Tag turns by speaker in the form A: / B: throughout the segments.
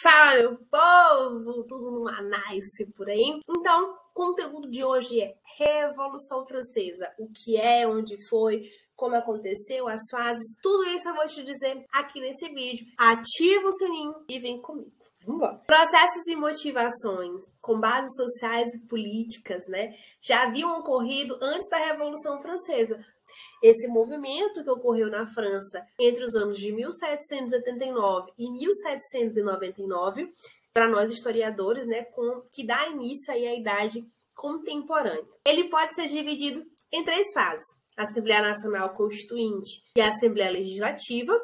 A: Fala, meu povo! Tudo numa nice por aí? Então, o conteúdo de hoje é Revolução Francesa. O que é, onde foi, como aconteceu, as fases, tudo isso eu vou te dizer aqui nesse vídeo. Ativa o sininho e vem comigo. Vambora. Processos e motivações com bases sociais e políticas, né, já haviam ocorrido antes da Revolução Francesa. Esse movimento que ocorreu na França entre os anos de 1789 e 1799, para nós historiadores, né, que dá início aí à Idade Contemporânea. Ele pode ser dividido em três fases: a Assembleia Nacional Constituinte e a Assembleia Legislativa,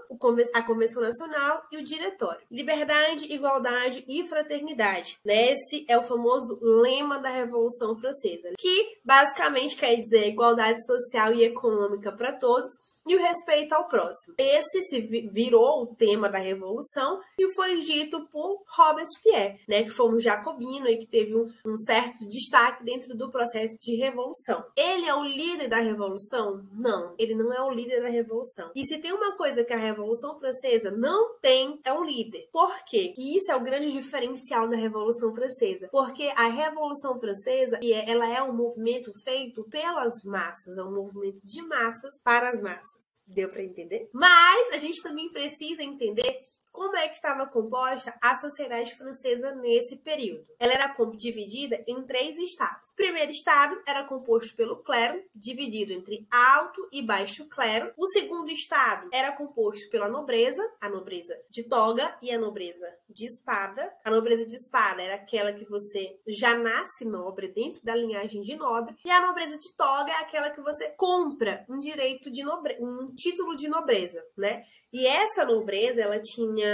A: a Convenção Nacional e o Diretório. Liberdade, igualdade e fraternidade. Esse é o famoso lema da Revolução Francesa, que basicamente quer dizer igualdade social e econômica para todos e o respeito ao próximo. Esse se virou o tema da Revolução e foi dito por Robespierre, que foi um jacobino e que teve um certo destaque dentro do processo de revolução. Ele é o líder da Revolução? Não, ele não é o líder da Revolução. E se tem uma coisa que a Revolução Francesa não tem, é um líder. Por quê? E isso é o grande diferencial da Revolução Francesa. Porque a Revolução Francesa, ela é um movimento feito pelas massas, é um movimento de massas para as massas. Deu para entender? Mas a gente também precisa entender como é que estava composta a sociedade francesa nesse período. Ela era dividida em três estados. O primeiro estado era composto pelo clero, dividido entre alto e baixo clero. O segundo estado era composto pela nobreza, a nobreza de toga e a nobreza de espada. A nobreza de espada era aquela que você já nasce nobre, dentro da linhagem de nobre. E a nobreza de toga é aquela que você compra um direito de nobreza, um título de nobreza, né? E essa nobreza, ela tinha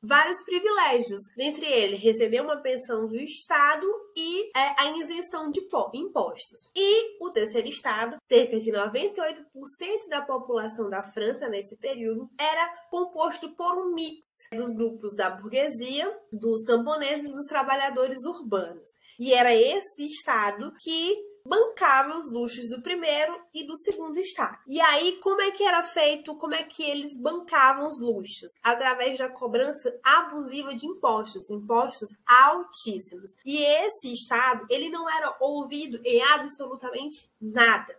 A: vários privilégios, dentre eles receber uma pensão do Estado e a isenção de impostos. E o terceiro estado, cerca de 98% da população da França nesse período, era composto por um mix dos grupos da burguesia, dos camponeses e dos trabalhadores urbanos. E era esse estado que bancava os luxos do primeiro e do segundo estado. E aí, como é que era feito, como é que eles bancavam os luxos? Através da cobrança abusiva de impostos altíssimos. E esse estado, ele não era ouvido em absolutamente nada.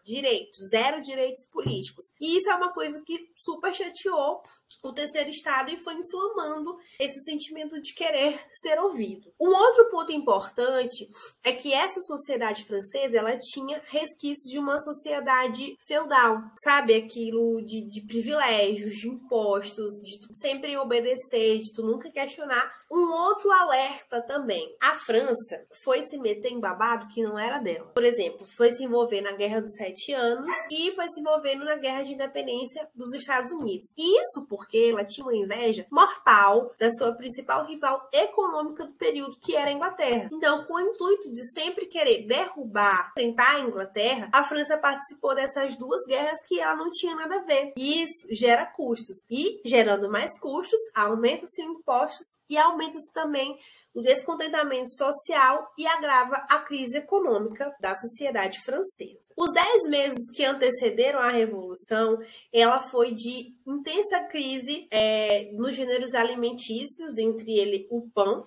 A: Zero direitos políticos. E isso é uma coisa que super chateou o terceiro estado e foi inflamando esse sentimento de querer ser ouvido. Um outro ponto importante é que essa sociedade francesa, ela tinha resquícios de uma sociedade feudal, sabe? Aquilo de privilégios, de impostos, de tu sempre obedecer, de tu nunca questionar. Um outro alerta também: a França foi se meter em babado que não era dela. Por exemplo, foi se envolver na Guerra dos 7 Anos e foi se envolvendo na Guerra de Independência dos Estados Unidos. Isso porque ela tinha uma inveja mortal da sua principal rival econômica do período, que era a Inglaterra. Então, com o intuito de sempre querer enfrentar a Inglaterra, a França participou dessas duas guerras que ela não tinha nada a ver. E isso gera custos. E, gerando mais custos, aumenta-se os impostos e aumenta-se também o descontentamento social e agrava a crise econômica da sociedade francesa. Os 10 meses que antecederam a Revolução, ela foi de intensa crise nos gêneros alimentícios, dentre ele o pão,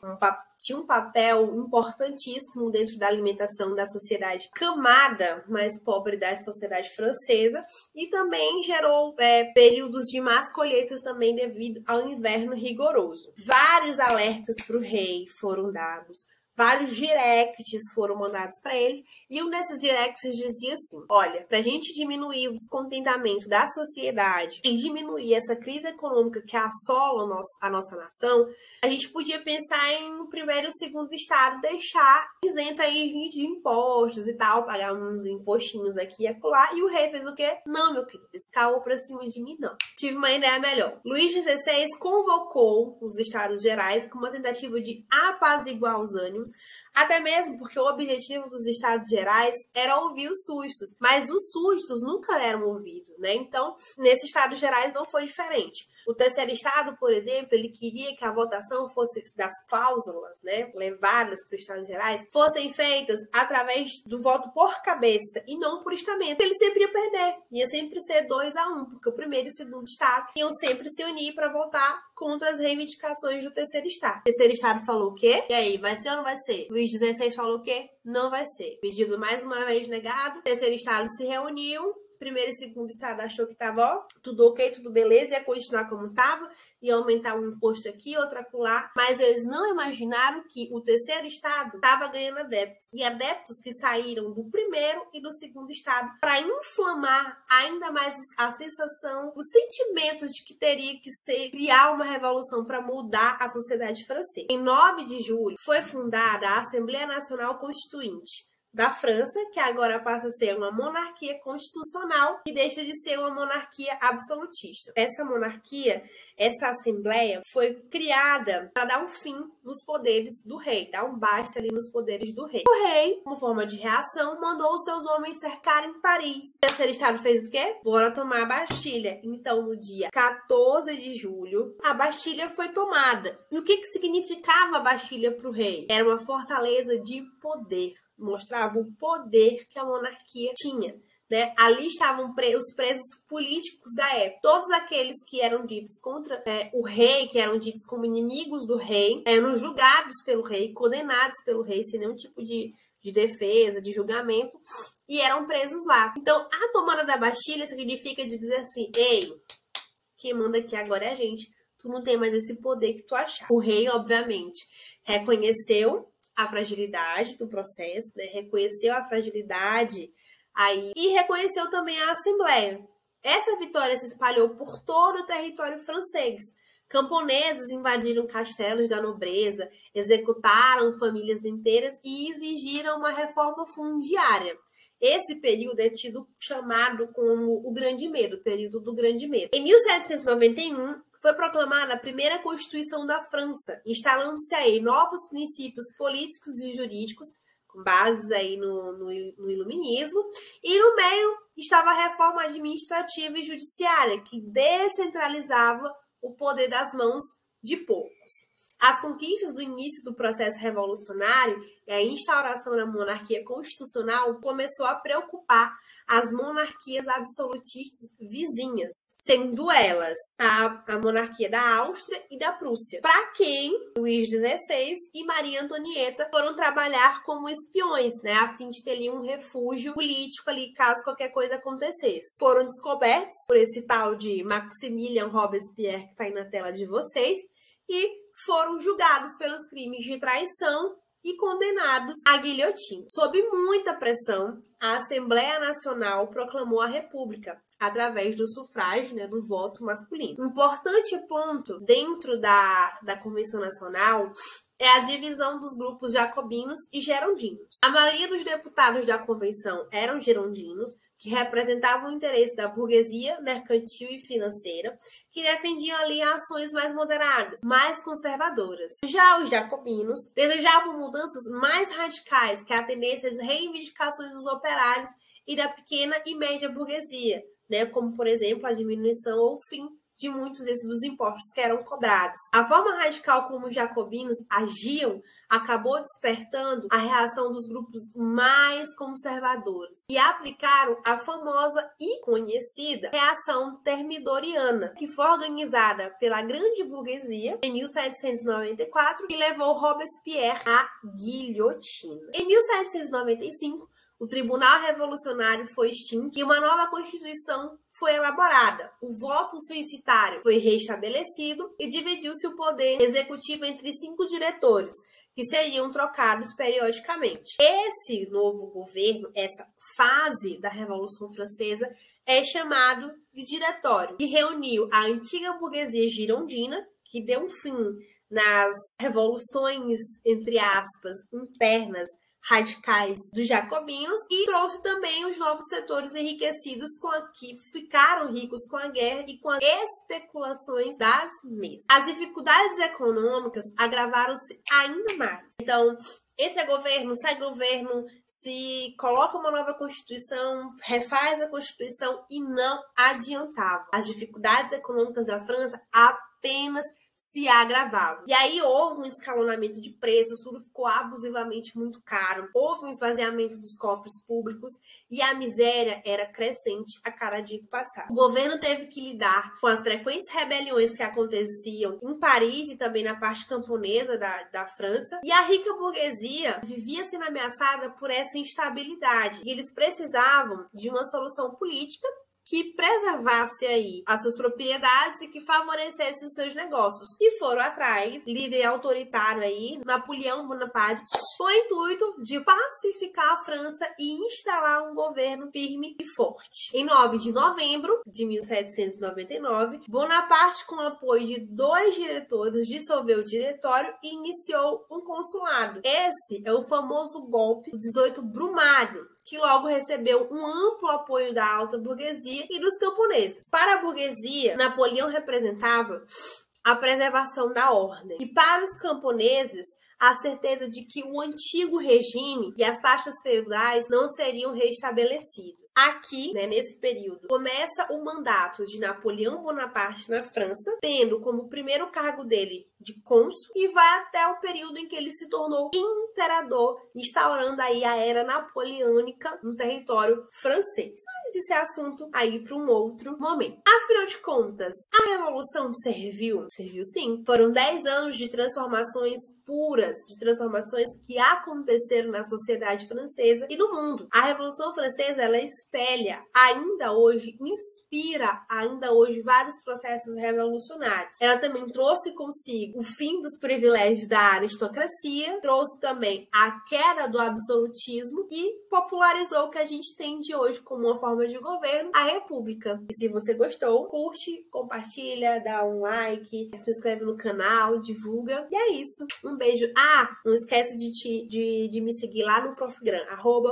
A: tinha um papel importantíssimo dentro da alimentação da sociedade camada mais pobre da sociedade francesa, e também gerou períodos de más colheitas também devido ao inverno rigoroso. Vários alertas para o rei foram dados, vários directs foram mandados para ele, e um desses directs dizia assim: olha, para a gente diminuir o descontentamento da sociedade e diminuir essa crise econômica que assola a nossa nação, a gente podia pensar em o primeiro e o segundo estado deixar isento aí de impostos e tal, pagar uns impostinhos aqui e acolá, e o rei fez o quê? Não, meu querido, escalou pra cima de mim, não. Tive uma ideia melhor. Luís XVI convocou os Estados Gerais com uma tentativa de apaziguar os ânimos, Até mesmo porque o objetivo dos Estados Gerais era ouvir os súditos, mas os súditos nunca eram ouvidos, né? Então, nesses Estados Gerais não foi diferente. O terceiro estado, por exemplo, ele queria que a votação fosse das cláusulas, né, levadas para os Estados Gerais, fossem feitas através do voto por cabeça e não por estamento. Ele sempre ia perder, ia sempre ser 2-1, porque o primeiro e o segundo estado iam sempre se unir para votar contra as reivindicações do terceiro estado. O terceiro estado falou o quê? E aí, vai ser ou não vai ser? Luís XVI falou o quê? Não vai ser. Pedido mais uma vez negado. O terceiro estado se reuniu. Primeiro e segundo estado achou que tava, ó, tudo ok, tudo beleza, ia continuar como tava, ia aumentar um imposto aqui, outro acolá, mas eles não imaginaram que o terceiro estado tava ganhando adeptos, e adeptos que saíram do primeiro e do segundo estado para inflamar ainda mais a sensação, os sentimentos de que teria que ser, criar uma revolução para mudar a sociedade francesa. Em 9 de julho foi fundada a Assembleia Nacional Constituinte da França, que agora passa a ser uma monarquia constitucional e deixa de ser uma monarquia absolutista. Essa monarquia, essa assembleia, foi criada para dar um fim nos poderes do rei, dar um basta ali nos poderes do rei. O rei, como forma de reação, mandou os seus homens cercarem Paris. O terceiro estado fez o quê? Bora tomar a Bastilha. Então, no dia 14 de julho, a Bastilha foi tomada. E o que significava a Bastilha para o rei? Era uma fortaleza de poder. Mostrava o poder que a monarquia tinha, né? Ali estavam os presos políticos da época. Todos aqueles que eram ditos contra o rei, que eram ditos como inimigos do rei, eram julgados pelo rei, condenados pelo rei, sem nenhum tipo de defesa, de julgamento, e eram presos lá. Então, a tomada da Bastilha significa de dizer assim, ei, quem manda aqui agora é a gente. Tu não tem mais esse poder que tu achava. O rei, obviamente, reconheceu a fragilidade do processo, né? Reconheceu a fragilidade aí e reconheceu também a Assembleia. Essa vitória se espalhou por todo o território francês. Camponeses invadiram castelos da nobreza, executaram famílias inteiras e exigiram uma reforma fundiária. Esse período é chamado como o Grande Medo, o período do Grande Medo. Em 1791, foi proclamada a primeira Constituição da França, instalando-se aí novos princípios políticos e jurídicos, com bases aí no Iluminismo, e no meio estava a reforma administrativa e judiciária, que descentralizava o poder das mãos de poucos. As conquistas do início do processo revolucionário e a instauração da monarquia constitucional começou a preocupar as monarquias absolutistas vizinhas, sendo elas a monarquia da Áustria e da Prússia, para quem Luís XVI e Maria Antonieta foram trabalhar como espiões, né, a fim de ter ali um refúgio político ali caso qualquer coisa acontecesse. Foram descobertos por esse tal de Maximilien Robespierre que está aí na tela de vocês e foram julgados pelos crimes de traição e condenados à guilhotina. Sob muita pressão, a Assembleia Nacional proclamou a República através do sufrágio, né, do voto masculino. Um importante ponto dentro da Convenção Nacional é a divisão dos grupos jacobinos e gerondinos. A maioria dos deputados da Convenção eram gerondinos, que representavam o interesse da burguesia mercantil e financeira, que defendiam ali ações mais moderadas, mais conservadoras. Já os jacobinos desejavam mudanças mais radicais que atendessem às reivindicações dos operários e da pequena e média burguesia, né, como, por exemplo, a diminuição ou o fim de muitos dos impostos que eram cobrados. A forma radical como os jacobinos agiam acabou despertando a reação dos grupos mais conservadores e aplicaram a famosa e conhecida reação termidoriana, que foi organizada pela grande burguesia em 1794 e levou Robespierre à guilhotina. Em 1795, o Tribunal Revolucionário foi extinto e uma nova Constituição foi elaborada. O voto censitário foi restabelecido e dividiu-se o poder executivo entre 5 diretores, que seriam trocados periodicamente. Esse novo governo, essa fase da Revolução Francesa, é chamado de diretório, que reuniu a antiga burguesia girondina, que deu um fim nas revoluções, entre aspas, internas, radicais dos jacobinos e trouxe também os novos setores enriquecidos que ficaram ricos com a guerra e com as especulações das mesmas. As dificuldades econômicas agravaram-se ainda mais. Então, entra governo, sai governo, se coloca uma nova Constituição, refaz a Constituição e não adiantava. As dificuldades econômicas da França apenas se agravavam. E aí houve um escalonamento de preços, tudo ficou abusivamente muito caro, houve um esvaziamento dos cofres públicos e a miséria era crescente a cada dia que passava. O governo teve que lidar com as frequentes rebeliões que aconteciam em Paris e também na parte camponesa da França, e a rica burguesia vivia sendo ameaçada por essa instabilidade, e eles precisavam de uma solução política que preservasse aí as suas propriedades e que favorecesse os seus negócios. E foram atrás, líder autoritário aí, Napoleão Bonaparte, com o intuito de pacificar a França e instalar um governo firme e forte. Em 9 de novembro de 1799, Bonaparte, com o apoio de 2 diretores, dissolveu o diretório e iniciou um consulado. Esse é o famoso golpe do 18 Brumário, que logo recebeu um amplo apoio da alta burguesia e dos camponeses. Para a burguesia, Napoleão representava a preservação da ordem. E para os camponeses, a certeza de que o antigo regime e as taxas feudais não seriam restabelecidos. Aqui, nesse período, começa o mandato de Napoleão Bonaparte na França, tendo como primeiro cargo dele de cônsul, e vai até o período em que ele se tornou imperador, instaurando aí a era napoleônica no território francês. Mas esse é assunto aí para um outro momento. Afinal de contas, a Revolução serviu? Serviu sim. Foram 10 anos de transformações puras, de transformações que aconteceram na sociedade francesa e no mundo. A Revolução Francesa, ela espelha, ainda hoje, inspira ainda hoje vários processos revolucionários. Ela também trouxe consigo o fim dos privilégios da aristocracia, trouxe também a queda do absolutismo e popularizou o que a gente tem de hoje como uma forma de governo, a república. E se você gostou, curte, compartilha, dá um like, se inscreve no canal, divulga. E é isso. Um beijo. Não esquece de me seguir lá no Profgram,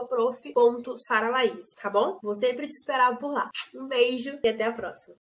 A: @prof.saralaís, tá bom? Vou sempre te esperar por lá. Um beijo e até a próxima.